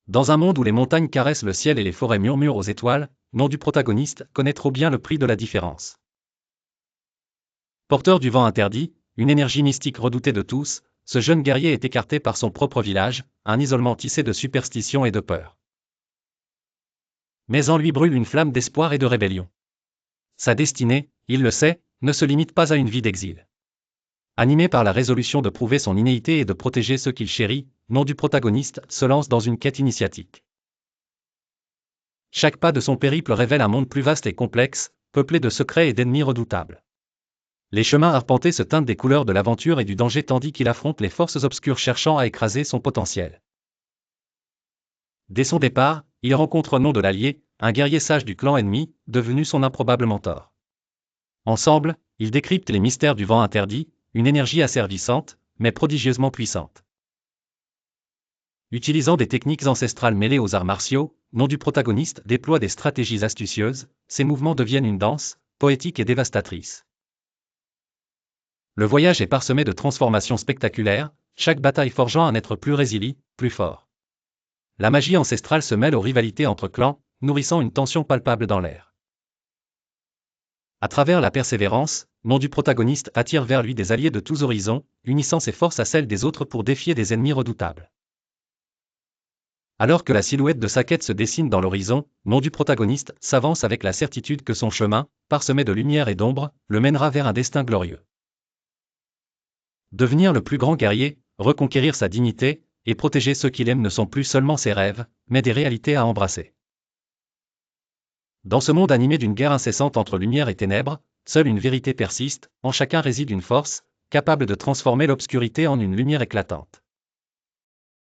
Dans un monde où les montagnes caressent le ciel et les forêts murmurent aux étoiles, nom du protagoniste connaît trop bien le prix de la différence. Porteur du vent interdit, une énergie mystique redoutée de tous, ce jeune guerrier est écarté par son propre village, un isolement tissé de superstition et de peur. Mais en lui brûle une flamme d'espoir et de rébellion. Sa destinée, il le sait, ne se limite pas à une vie d'exil. Animé par la résolution de prouver son inédité et de protéger ceux qu'il chérit, nom du protagoniste se lance dans une quête initiatique. Chaque pas de son périple révèle un monde plus vaste et complexe, peuplé de secrets et d'ennemis redoutables. Les chemins arpentés se teintent des couleurs de l'aventure et du danger tandis qu'il affronte les forces obscures cherchant à écraser son potentiel. Dès son départ, il rencontre nom de l'allié, un guerrier sage du clan ennemi, devenu son improbable mentor. Ensemble, ils décryptent les mystères du vent interdit, une énergie asservissante, mais prodigieusement puissante. Utilisant des techniques ancestrales mêlées aux arts martiaux, nom du protagoniste déploie des stratégies astucieuses, ses mouvements deviennent une danse, poétique et dévastatrice. Le voyage est parsemé de transformations spectaculaires, chaque bataille forgeant un être plus résilient, plus fort. La magie ancestrale se mêle aux rivalités entre clans, nourrissant une tension palpable dans l'air. À travers la persévérance, nom du protagoniste attire vers lui des alliés de tous horizons, unissant ses forces à celles des autres pour défier des ennemis redoutables. Alors que la silhouette de sa quête se dessine dans l'horizon, nom du protagoniste s'avance avec la certitude que son chemin, parsemé de lumière et d'ombre, le mènera vers un destin glorieux. Devenir le plus grand guerrier, reconquérir sa dignité, et protéger ceux qu'il aime ne sont plus seulement ses rêves, mais des réalités à embrasser. Dans ce monde animé d'une guerre incessante entre lumière et ténèbres, seule une vérité persiste, en chacun réside une force, capable de transformer l'obscurité en une lumière éclatante.